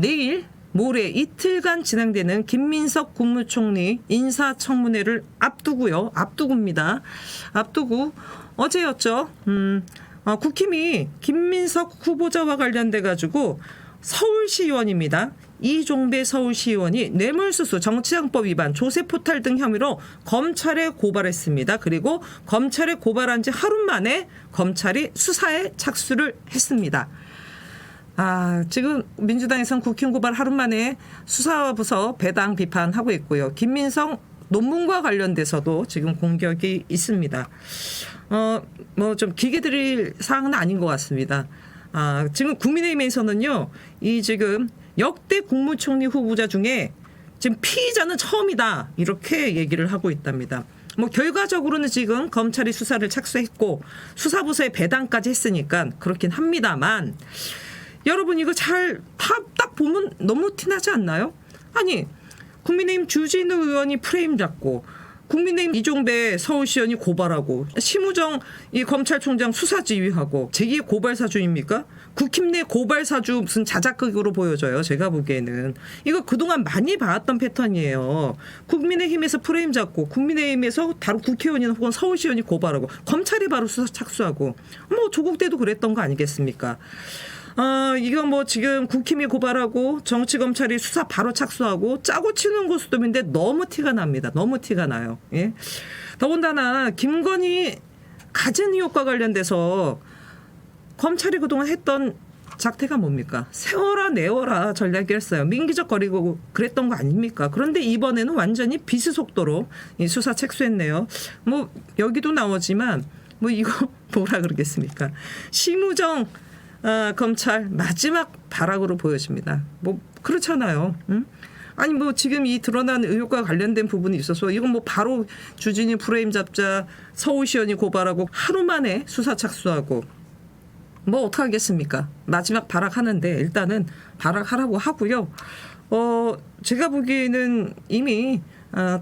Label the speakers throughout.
Speaker 1: 내일 모레 이틀간 진행되는 김민석 국무총리 인사청문회를 앞두고입니다. 앞두고 어제였죠. 국힘이 김민석 후보자와 관련돼 가지고 서울시의원입니다. 이종배 서울시의원이 뇌물수수, 정치장법 위반, 조세포탈 등 혐의로 검찰에 고발했습니다. 그리고 검찰에 고발한 지 하루 만에 검찰이 수사에 착수를 했습니다. 지금 민주당에서는 국힘 고발 하루 만에 수사부서 배당 비판하고 있고요. 김민석 논문과 관련돼서도 지금 공격이 있습니다. 뭐 좀 기계 드릴 사항은 아닌 것 같습니다. 지금 국민의힘에서는요, 이 지금 역대 국무총리 후보자 중에 지금 피의자는 처음이다, 이렇게 얘기를 하고 있답니다. 뭐 결과적으로는 지금 검찰이 수사를 착수했고 수사부서에 배당까지 했으니까 그렇긴 합니다만, 여러분 이거 딱 보면 너무 티나지 않나요? 아니, 국민의힘 주진우 의원이 프레임 잡고 국민의힘 이종배 서울시의원이 고발하고 심우정 이 검찰총장 수사 지휘하고 제기의 고발사주입니까? 국힘 내 고발사주 무슨 자작극으로 보여져요. 제가 보기에는 이거 그동안 많이 봐왔던 패턴이에요. 국민의힘에서 프레임 잡고 국민의힘에서 다른 국회의원이나 혹은 서울시의원이 고발하고 검찰이 바로 수사 착수하고, 뭐 조국 때도 그랬던 거 아니겠습니까? 이건 뭐 지금 국힘이 고발하고 정치검찰이 수사 바로 착수하고 짜고 치는 고스톱인데 너무 티가 납니다. 너무 티가 나요. 예? 더군다나 김건희 가진 의혹과 관련돼서 검찰이 그동안 했던 작태가 뭡니까? 세워라 내워라 전략이었어요. 민기적 거리고 그랬던 거 아닙니까? 그런데 이번에는 완전히 비수속도로 이 수사 착수했네요. 뭐 여기도 나오지만 뭐 이거 뭐라 그러겠습니까? 심우정 검찰 마지막 발악으로 보여집니다. 뭐 그렇잖아요. 응? 아니 뭐 지금 이 드러난 의혹과 관련된 부분이 있어서 이건 뭐 바로 주진이 프레임 잡자, 서울시의원이 고발하고 하루 만에 수사 착수하고 뭐 어떡하겠습니까? 마지막 발악하는데 일단은 발악하라고 하고요. 제가 보기에는 이미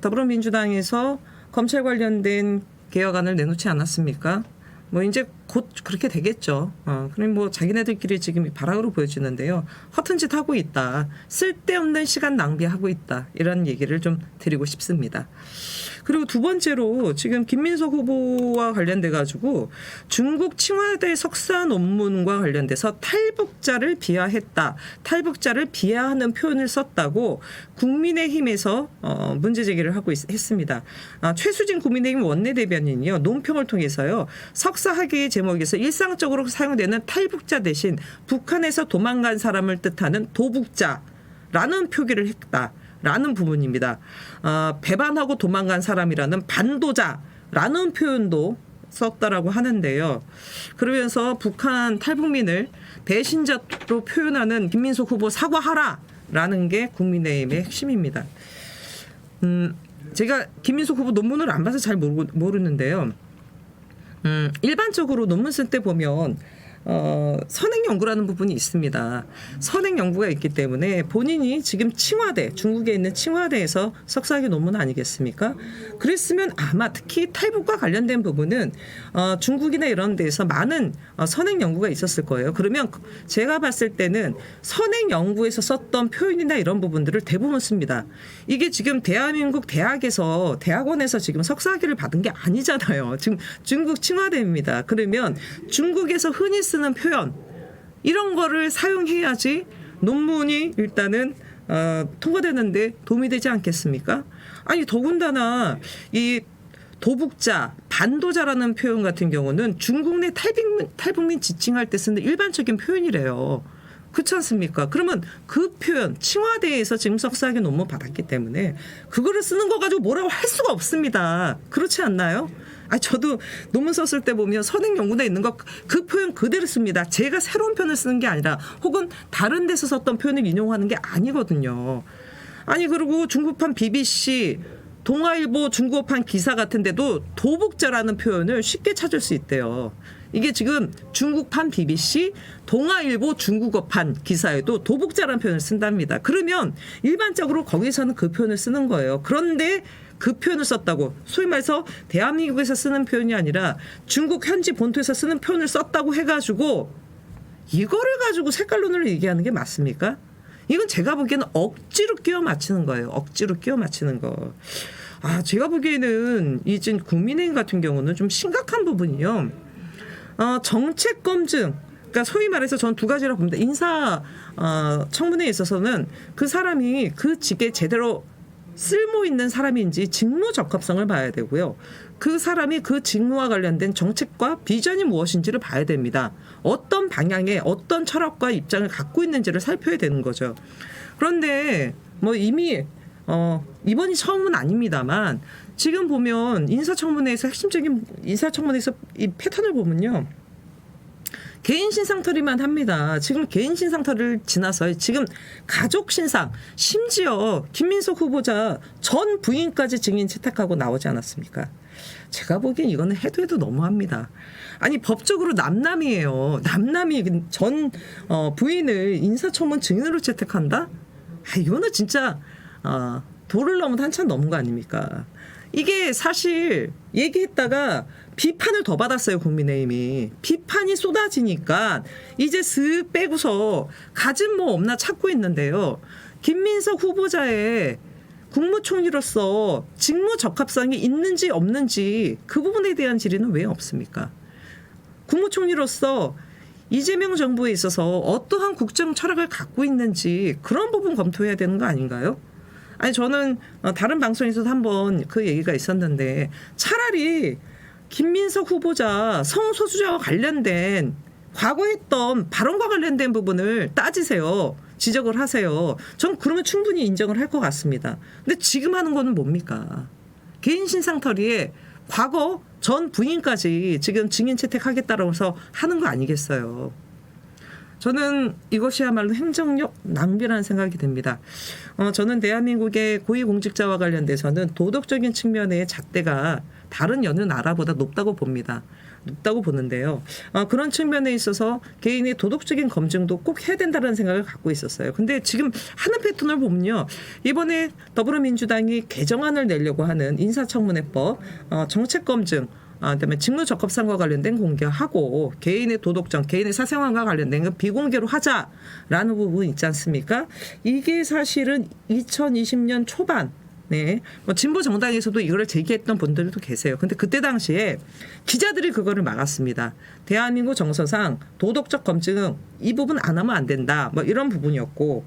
Speaker 1: 더불어민주당에서 검찰 관련된 개혁안을 내놓지 않았습니까? 뭐 이제 곧 그렇게 되겠죠. 그럼 뭐 자기네들끼리 지금 발악으로 보여지는데요. 허튼 짓 하고 있다. 쓸데없는 시간 낭비하고 있다. 이런 얘기를 좀 드리고 싶습니다. 그리고 두 번째로 지금 김민석 후보와 관련돼 가지고 중국 칭화대 석사 논문과 관련돼서 탈북자를 비하했다. 탈북자를 비하하는 표현을 썼다고 국민의힘에서 문제 제기를 하고 했습니다. 최수진 국민의힘 원내대변인이요. 논평을 통해서요. 석사 학위의 제목에서 일상적으로 사용되는 탈북자 대신 북한에서 도망간 사람을 뜻하는 도북자라는 표기를 했다. 라는 부분입니다. 배반하고 도망간 사람이라는 반도자라는 표현도 썼다라고 하는데요. 그러면서 북한 탈북민을 배신자로 표현하는 김민석 후보 사과하라라는 게 국민의힘의 핵심입니다. 제가 김민석 후보 논문을 안 봐서 잘 모르는데요. 일반적으로 논문 쓸 때 보면 선행 연구라는 부분이 있습니다. 선행 연구가 있기 때문에 본인이 지금 칭화대, 중국에 있는 칭화대에서 석사학위 논문 아니겠습니까? 그랬으면 아마 특히 탈북과 관련된 부분은 중국이나 이런 데에서 많은 선행 연구가 있었을 거예요. 그러면 제가 봤을 때는 선행 연구에서 썼던 표현이나 이런 부분들을 대부분 씁니다. 이게 지금 대한민국 대학원에서 지금 석사학위를 받은 게 아니잖아요. 지금 중국 칭화대입니다. 그러면 중국에서 흔히 쓰는 표현 이런 거를 사용해야지 논문이 일단은 통과되는데 도움이 되지 않겠습니까? 아니 더군다나 이 도북자, 반도자라는 표현 같은 경우는 중국 내 탈북민 지칭할 때 쓰는 일반적인 표현이래요. 그렇지 않습니까? 그러면 그 표현 칭화대에서 지금 석사학위 논문 받았기 때문에 그거를 쓰는 거 가지고 뭐라고 할 수가 없습니다. 그렇지 않나요? 저도 논문 썼을 때 보면 선행 연구에 있는 거 그 표현 그대로 씁니다. 제가 새로운 표현을 쓰는 게 아니라 혹은 다른 데서 썼던 표현을 인용하는 게 아니거든요. 아니 그리고 중국판 BBC, 동아일보 중국어판 기사 같은 데도 도북자라는 표현을 쉽게 찾을 수 있대요. 이게 지금 중국판 BBC, 동아일보 중국어판 기사에도 도북자라는 표현을 쓴답니다. 그러면 일반적으로 거기서는 그 표현을 쓰는 거예요. 그런데 그 표현을 썼다고, 소위 말해서 대한민국에서 쓰는 표현이 아니라 중국 현지 본토에서 쓰는 표현을 썼다고 해가지고 이거를 가지고 색깔론을 얘기하는 게 맞습니까? 이건 제가 보기에는 억지로 끼워 맞추는 거예요. 억지로 끼워 맞추는 거. 제가 보기에는 이제 국민의힘 같은 경우는 좀 심각한 부분이요. 정책 검증. 그러니까 소위 말해서 전 두 가지라고 봅니다. 인사 청문회에 있어서는 그 사람이 그 직에 제대로 쓸모 있는 사람인지 직무 적합성을 봐야 되고요. 그 사람이 그 직무와 관련된 정책과 비전이 무엇인지를 봐야 됩니다. 어떤 방향의 어떤 철학과 입장을 갖고 있는지를 살펴야 되는 거죠. 그런데 뭐 이미 이번이 처음은 아닙니다만 지금 보면 인사청문회에서 핵심적인 인사청문회에서 이 패턴을 보면요. 개인 신상털이만 합니다. 지금 개인 신상털을 지나서 지금 가족 신상, 심지어 김민석 후보자 전 부인까지 증인 채택하고 나오지 않았습니까? 제가 보기엔 이거는 해도 너무합니다. 아니 법적으로 남남이에요. 남남이 전 부인을 인사청문 증인으로 채택한다? 이거는 진짜 도를 넘은 한참 넘은 거 아닙니까? 이게 사실 얘기했다가 비판을 더 받았어요. 국민의힘이. 비판이 쏟아지니까 이제 슥 빼고서 가진 뭐 없나 찾고 있는데요. 김민석 후보자의 국무총리로서 직무 적합성이 있는지 없는지 그 부분에 대한 질의는 왜 없습니까? 국무총리로서 이재명 정부에 있어서 어떠한 국정 철학을 갖고 있는지 그런 부분 검토해야 되는 거 아닌가요? 아니 저는 다른 방송에서도 한번 그 얘기가 있었는데 차라리 김민석 후보자 성소수자와 관련된 과거 했던 발언과 관련된 부분을 따지세요. 지적을 하세요. 전 그러면 충분히 인정을 할 것 같습니다. 근데 지금 하는 거는 뭡니까? 개인 신상털이에 과거 전 부인까지 지금 증인 채택하겠다고 해서 하는 거 아니겠어요. 저는 이것이야말로 행정력 낭비라는 생각이 듭니다. 저는 대한민국의 고위공직자와 관련돼서는 도덕적인 측면의 잣대가 다른 여느 나라보다 높다고 봅니다. 높다고 보는데요. 그런 측면에 있어서 개인의 도덕적인 검증도 꼭 해야 된다는 생각을 갖고 있었어요. 근데 지금 하는 패턴을 보면요. 이번에 더불어민주당이 개정안을 내려고 하는 인사청문회법, 정책검증, 그다음에 직무적합성과 관련된 공개하고 개인의 도덕성, 개인의 사생활과 관련된 건 비공개로 하자라는 부분이 있지 않습니까? 이게 사실은 2020년 초반 뭐 진보 정당에서도 이걸 제기했던 분들도 계세요. 근데 그때 당시에 기자들이 그거를 막았습니다. 대한민국 정서상 도덕적 검증은 이 부분 안 하면 안 된다. 뭐 이런 부분이었고,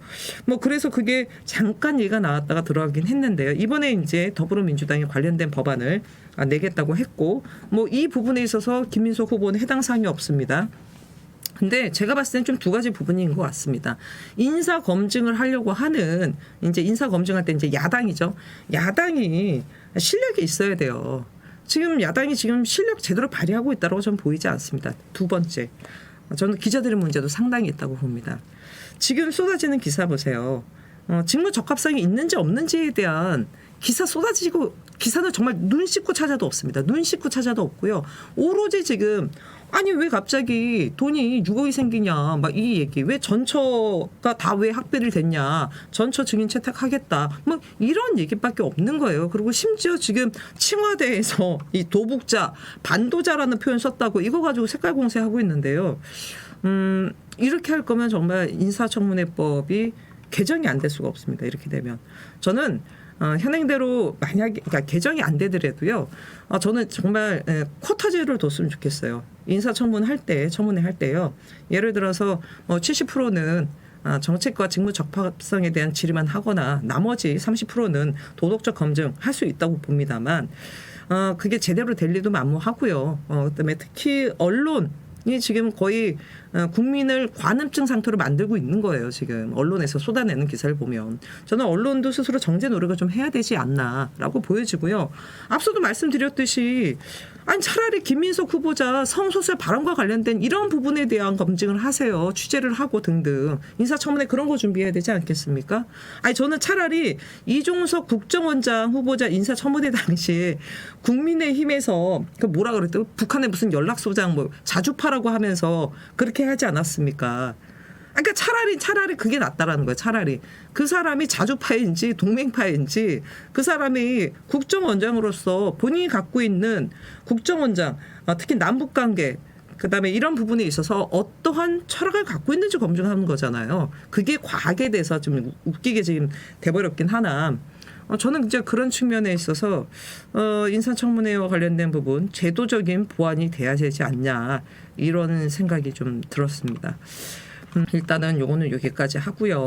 Speaker 1: 그래서 그게 잠깐 얘기가 나왔다가 들어가긴 했는데요. 이번에 이제 더불어민주당이 관련된 법안을 내겠다고 했고, 이 부분에 있어서 김민석 후보는 해당 사항이 없습니다. 근데 제가 봤을 때는 좀 두 가지 부분인 것 같습니다. 인사 검증을 하려고 하는 이제 인사 검증할 때 이제 야당이죠. 야당이 실력이 있어야 돼요. 지금 야당이 지금 실력 제대로 발휘하고 있다고 저는 보이지 않습니다. 두 번째, 저는 기자들의 문제도 상당히 있다고 봅니다. 지금 쏟아지는 기사 보세요. 직무 적합성이 있는지 없는지에 대한 기사 쏟아지고 기사는 정말 눈 씻고 찾아도 없습니다. 눈 씻고 찾아도 없고요. 오로지 지금 아니 왜 갑자기 돈이 6억이 생기냐 막 이 얘기 왜 전처가 다 왜 학배를 됐냐 전처 증인 채택하겠다 뭐 이런 얘기밖에 없는 거예요. 그리고 심지어 지금 칭화대에서 이 도북자 반도자라는 표현 썼다고 이거 가지고 색깔 공세하고 있는데요. 이렇게 할 거면 정말 인사청문회법이 개정이 안 될 수가 없습니다. 이렇게 되면 저는 현행대로 만약에 그러니까 개정이 안 되더라도요. 저는 정말 쿼터제를 뒀으면 좋겠어요. 인사청문회 할 때요. 예를 들어서 70%는 정책과 직무 적합성에 대한 질의만 하거나 나머지 30%는 도덕적 검증 할 수 있다고 봅니다만 그게 제대로 될 리도 만무하고요. 그다음에 특히 언론이 지금 거의 국민을 관음증 상태로 만들고 있는 거예요. 지금 언론에서 쏟아내는 기사를 보면 저는 언론도 스스로 정제 노력을 좀 해야 되지 않나라고 보여지고요. 앞서도 말씀드렸듯이 아니 차라리 김민석 후보자 성소수자 발언과 관련된 이런 부분에 대한 검증을 하세요. 취재를 하고 등등 인사청문회 그런 거 준비해야 되지 않겠습니까? 아니 저는 차라리 이종석 국정원장 후보자 인사청문회 당시에 국민의힘에서 그 뭐라 그랬더니 북한의 무슨 연락소장 뭐 자주파라고 하면서 그렇게 하지 않았습니까? 그러니까 차라리 그게 낫다라는 거예요. 차라리 그 사람이 자주파인지 동맹파인지 그 사람이 국정원장으로서 본인이 갖고 있는 국정원장 특히 남북관계 그다음에 이런 부분에 있어서 어떠한 철학을 갖고 있는지 검증하는 거잖아요. 그게 과학에 대해서 좀 웃기게 지금 돼버렸긴 하나 저는 이제 그런 측면에 있어서 인사청문회와 관련된 부분 제도적인 보완이 돼야 되지 않냐 이런 생각이 좀 들었습니다. 일단은 요거는 여기까지 하고요.